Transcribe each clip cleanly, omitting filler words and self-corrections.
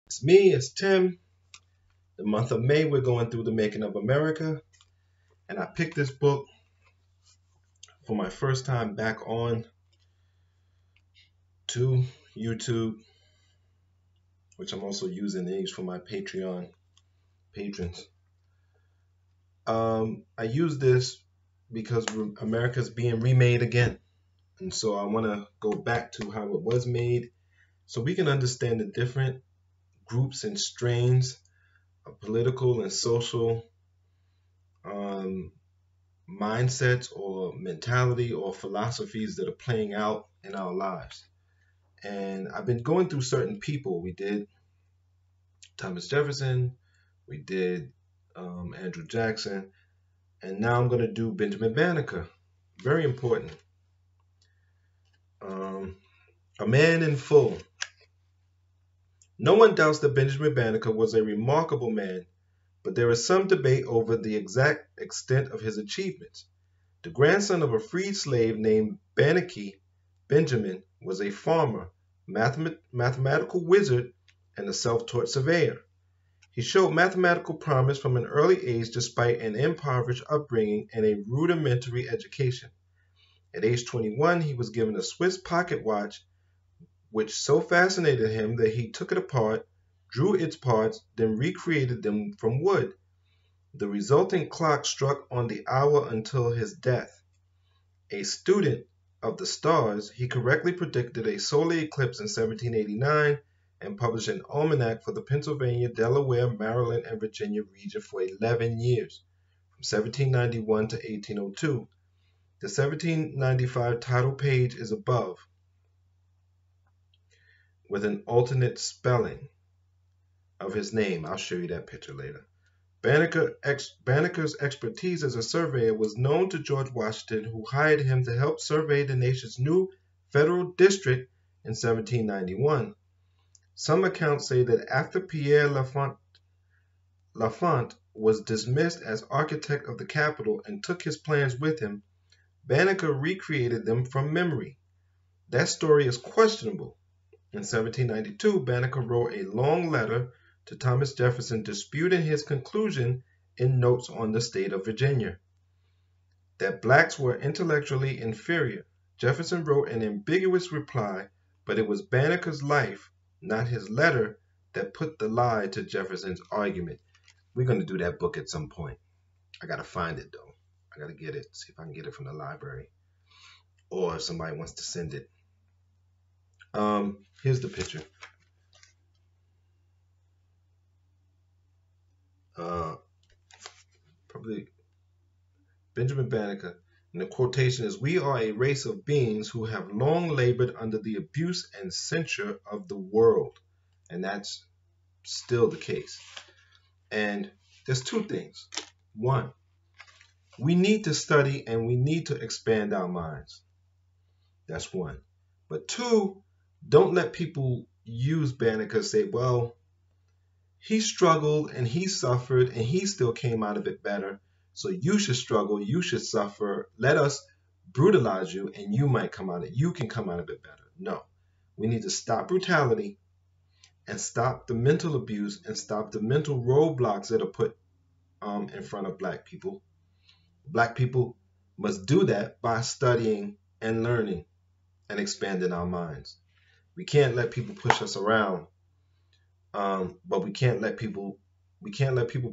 It's me, it's Tim. The month of May, we're going through the making of America. And I picked this book for my first time back on to YouTube, which I'm also using these for my Patreon patrons. I use this because America's being remade again. And so I want to go back to how it was made so we can understand the different groups and strains of political and social mindsets or mentality or philosophies that are playing out in our lives. And I've been going through certain people. We did Thomas Jefferson, we did Andrew Jackson, and now I'm going to do Benjamin Banneker. Very important. A man in full. No one doubts that Benjamin Banneker was a remarkable man, but there is some debate over the exact extent of his achievements. The grandson of a freed slave named Banneker, Benjamin was a farmer, mathematical wizard, and a self-taught surveyor. He showed mathematical promise from an early age despite an impoverished upbringing and a rudimentary education. At age 21, he was given a Swiss pocket watch, which so fascinated him that he took it apart, drew its parts, then recreated them from wood. The resulting clock struck on the hour until his death. A student of the stars, he correctly predicted a solar eclipse in 1789 and published an almanac for the Pennsylvania, Delaware, Maryland, and Virginia region for 11 years, from 1791 to 1802. The 1795 title page is above, with an alternate spelling of his name. I'll show you that picture later. Banneker's expertise as a surveyor was known to George Washington, who hired him to help survey the nation's new federal district in 1791. Some accounts say that after Pierre L'Enfant was dismissed as architect of the Capitol and took his plans with him, Banneker recreated them from memory. That story is questionable. In 1792, Banneker wrote a long letter to Thomas Jefferson disputing his conclusion in Notes on the State of Virginia that blacks were intellectually inferior. Jefferson wrote an ambiguous reply, but it was Banneker's life, not his letter, that put the lie to Jefferson's argument. We're going to do that book at some point. I got to find it, though. I got to get it, see if I can get it from the library, or if somebody wants to send it. Here's the picture. Probably Benjamin Banneker. And the quotation is, "We are a race of beings who have long labored under the abuse and censure of the world." And that's still the case. And there's two things. One, we need to study and we need to expand our minds. That's one. But two, don't let people use Banneker say, well, he struggled and he suffered and he still came out of it better. So you should struggle, you should suffer. Let us brutalize you and you can come out of it better. No, we need to stop brutality and stop the mental abuse and stop the mental roadblocks that are put in front of black people. Black people must do that by studying and learning and expanding our minds. We can't let people push us around. But we can't let people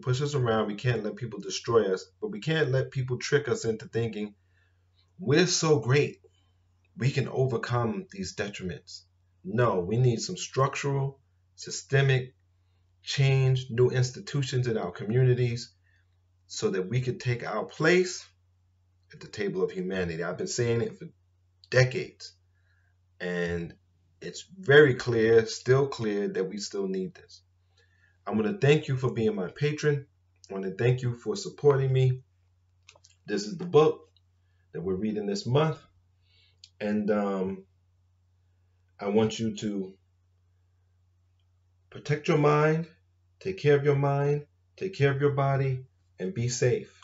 push us around. We can't let people destroy us. But we can't let people trick us into thinking we're so great, we can overcome these detriments. No, we need some structural, systemic change, new institutions in our communities so that we could take our place at the table of humanity. I've been saying it for decades. And it's very clear, still clear, that we still need this. I'm going to thank you for being my patron. I want to thank you for supporting me. This is the book that we're reading this month. And I want you to protect your mind, take care of your mind, take care of your body, and be safe.